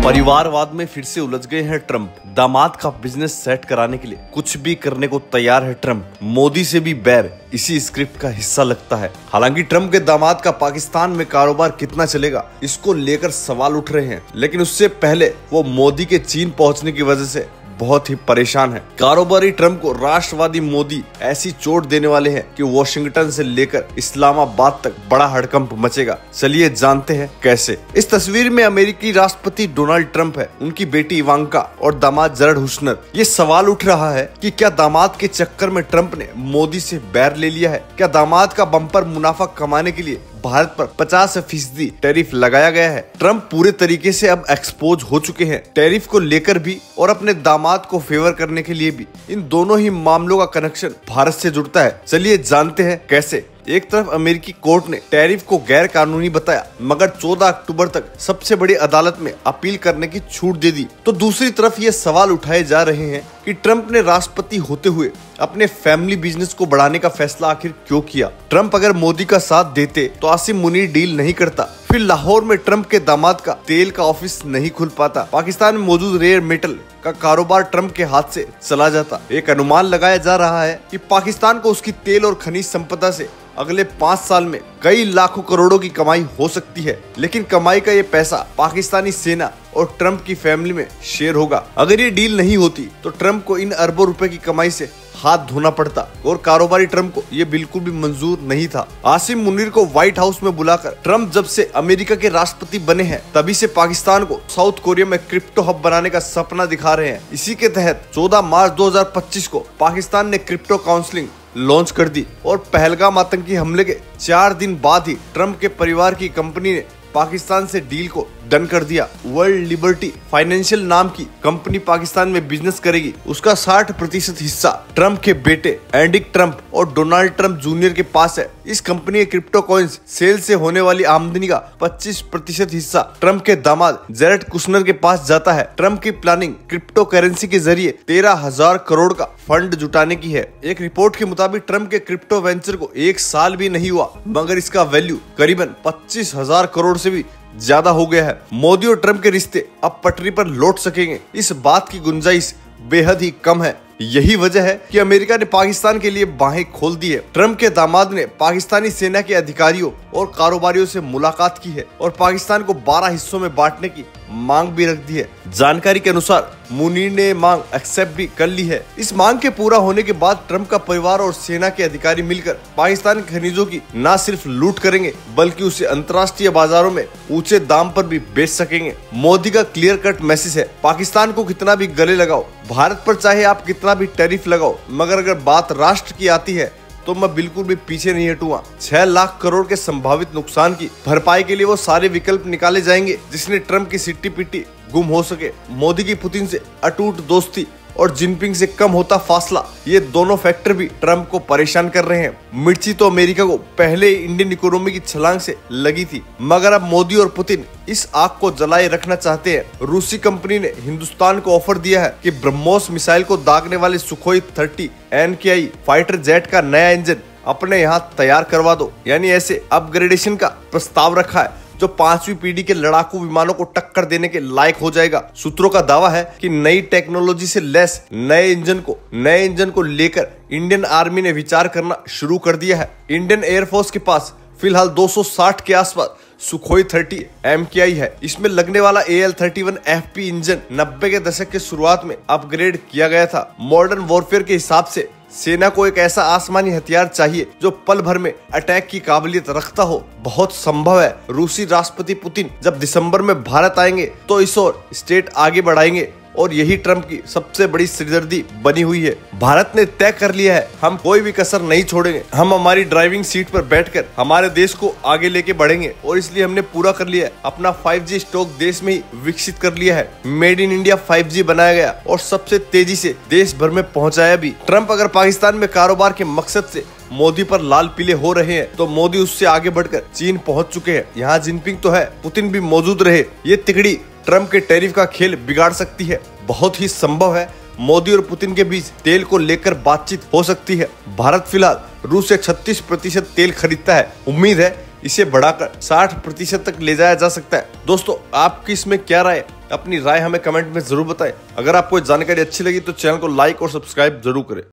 परिवारवाद में फिर से उलझ गए हैं ट्रंप। दामाद का बिजनेस सेट कराने के लिए कुछ भी करने को तैयार है ट्रंप। मोदी से भी बैर इसी स्क्रिप्ट का हिस्सा लगता है। हालांकि ट्रंप के दामाद का पाकिस्तान में कारोबार कितना चलेगा, इसको लेकर सवाल उठ रहे हैं। लेकिन उससे पहले वो मोदी के चीन पहुंचने की वजह से बहुत ही परेशान है। कारोबारी ट्रंप को राष्ट्रवादी मोदी ऐसी चोट देने वाले हैं कि वॉशिंगटन से लेकर इस्लामाबाद तक बड़ा हड़कंप मचेगा। चलिए जानते हैं कैसे। इस तस्वीर में अमेरिकी राष्ट्रपति डोनाल्ड ट्रंप है, उनकी बेटी इवांका और दामाद जरड कुश्नर। ये सवाल उठ रहा है कि क्या दामाद के चक्कर में ट्रंप ने मोदी से बैर ले लिया है? क्या दामाद का बम्पर मुनाफा कमाने के लिए भारत पर 50% टैरिफ लगाया गया है? ट्रंप पूरे तरीके से अब एक्सपोज हो चुके हैं, टैरिफ को लेकर भी और अपने दामाद को फेवर करने के लिए भी। इन दोनों ही मामलों का कनेक्शन भारत से जुड़ता है। चलिए जानते हैं कैसे। एक तरफ अमेरिकी कोर्ट ने टैरिफ को गैर कानूनी बताया, मगर 14 अक्टूबर तक सबसे बड़ी अदालत में अपील करने की छूट दे दी। तो दूसरी तरफ ये सवाल उठाए जा रहे हैं कि ट्रंप ने राष्ट्रपति होते हुए अपने फैमिली बिजनेस को बढ़ाने का फैसला आखिर क्यों किया? ट्रंप अगर मोदी का साथ देते तो आसिम मुनीर डील नहीं करता, फिर लाहौर में ट्रंप के दामाद का तेल का ऑफिस नहीं खुल पाता, पाकिस्तान में मौजूद रेयर मेटल का कारोबार ट्रंप के हाथ से चला जाता। एक अनुमान लगाया जा रहा है कि पाकिस्तान को उसकी तेल और खनिज संपदा से अगले 5 साल में कई लाखों करोड़ों की कमाई हो सकती है। लेकिन कमाई का ये पैसा पाकिस्तानी सेना और ट्रंप की फैमिली में शेयर होगा। अगर ये डील नहीं होती तो ट्रंप को इन अरबों रुपए की कमाई से हाथ धोना पड़ता और कारोबारी ट्रंप को ये बिल्कुल भी मंजूर नहीं था। आसिम मुनीर को व्हाइट हाउस में बुलाकर ट्रंप जब से अमेरिका के राष्ट्रपति बने हैं तभी से पाकिस्तान को साउथ कोरिया में क्रिप्टो हब बनाने का सपना दिखा रहे हैं। इसी के तहत 14 मार्च 2025 को पाकिस्तान ने क्रिप्टो काउंसलिंग लॉन्च कर दी और पहलगाम आतंकी हमले के 4 दिन बाद ही ट्रंप के परिवार की कंपनी ने पाकिस्तान से डील को डन कर दिया। वर्ल्ड लिबर्टी फाइनेंशियल नाम की कंपनी पाकिस्तान में बिजनेस करेगी। उसका 60% हिस्सा ट्रंप के बेटे एंडिक ट्रंप और डोनाल्ड ट्रंप जूनियर के पास है। इस कंपनी के क्रिप्टो कॉइन्स सेल से होने वाली आमदनी का 25% हिस्सा ट्रंप के दामाद जरड कुश्नर के पास जाता है। ट्रंप की प्लानिंग क्रिप्टो करेंसी के जरिए 13,000 करोड़ का फंड जुटाने की है। एक रिपोर्ट के मुताबिक ट्रंप के क्रिप्टो वेंचर को 1 साल भी नहीं हुआ, मगर इसका वैल्यू करीबन 25,000 करोड़ से भी ज्यादा हो गया है। मोदी और ट्रंप के रिश्ते अब पटरी पर लौट सकेंगे, इस बात की गुंजाइश बेहद ही कम है। यही वजह है कि अमेरिका ने पाकिस्तान के लिए बाहें खोल दी है। ट्रंप के दामाद ने पाकिस्तानी सेना के अधिकारियों और कारोबारियों से मुलाकात की है और पाकिस्तान को 12 हिस्सों में बांटने की मांग भी रख दी है। जानकारी के अनुसार मुनीर ने मांग एक्सेप्ट भी कर ली है। इस मांग के पूरा होने के बाद ट्रंप का परिवार और सेना के अधिकारी मिलकर पाकिस्तान के खनिजों की न सिर्फ लूट करेंगे बल्कि उसे अंतर्राष्ट्रीय बाजारों में ऊंचे दाम पर भी बेच सकेंगे। मोदी का क्लियर कट मैसेज है, पाकिस्तान को कितना भी गले लगाओ, भारत पर चाहे आप कितना भी टैरिफ लगाओ, मगर अगर बात राष्ट्र की आती है तो मैं बिल्कुल भी पीछे नहीं हटूंगा। 6 लाख करोड़ के संभावित नुकसान की भरपाई के लिए वो सारे विकल्प निकाले जाएंगे जिसने ट्रंप की सिट्टी पिट्टी गुम हो सके। मोदी की पुतिन से अटूट दोस्ती और जिनपिंग से कम होता फासला, ये दोनों फैक्टर भी ट्रंप को परेशान कर रहे हैं। मिर्ची तो अमेरिका को पहले ही इंडियन इकोनॉमी की छलांग से लगी थी, मगर अब मोदी और पुतिन इस आग को जलाए रखना चाहते हैं। रूसी कंपनी ने हिंदुस्तान को ऑफर दिया है कि ब्रह्मोस मिसाइल को दागने वाले सुखोई 30 NKI फाइटर जेट का नया इंजन अपने यहाँ तैयार करवा दो। यानी ऐसे अपग्रेडेशन का प्रस्ताव रखा है जो 5वीं पीढ़ी के लड़ाकू विमानों को टक्कर देने के लायक हो जाएगा। सूत्रों का दावा है कि नई टेक्नोलॉजी से लैस नए इंजन को लेकर इंडियन आर्मी ने विचार करना शुरू कर दिया है। इंडियन एयरफोर्स के पास फिलहाल 260 के आसपास सुखोई 30 MKI है। इसमें लगने वाला AL-31 FP इंजन 90 के दशक के शुरुआत में अपग्रेड किया गया था। मॉडर्न वॉरफेयर के हिसाब से सेना को एक ऐसा आसमानी हथियार चाहिए जो पल भर में अटैक की काबिलियत रखता हो। बहुत संभव है रूसी राष्ट्रपति पुतिन जब दिसंबर में भारत आएंगे तो इस ओर स्टेट आगे बढ़ाएंगे और यही ट्रंप की सबसे बड़ी सिरदर्दी बनी हुई है। भारत ने तय कर लिया है, हम कोई भी कसर नहीं छोड़ेंगे। हम हमारी ड्राइविंग सीट पर बैठकर हमारे देश को आगे लेके बढ़ेंगे और इसलिए हमने पूरा कर लिया है। अपना 5G स्टॉक देश में ही विकसित कर लिया है। मेड इन इंडिया 5G बनाया गया और सबसे तेजी से देश भर में पहुंचाया भी। ट्रंप अगर पाकिस्तान में कारोबार के मकसद से मोदी पर लाल पीले हो रहे हैं तो मोदी उससे आगे बढ़कर चीन पहुंच चुके हैं। यहाँ जिनपिंग तो है, पुतिन भी मौजूद रहे। ये तिकड़ी ट्रंप के टैरिफ का खेल बिगाड़ सकती है। बहुत ही संभव है मोदी और पुतिन के बीच तेल को लेकर बातचीत हो सकती है। भारत फिलहाल रूस से 36% तेल खरीदता है। उम्मीद है इसे बढ़ाकर 60% तक ले जाया जा सकता है। दोस्तों, आपकी इसमें क्या राय है? अपनी राय हमें कमेंट में जरूर बताएं। अगर आपको जानकारी अच्छी लगी तो चैनल को लाइक और सब्सक्राइब जरूर करें।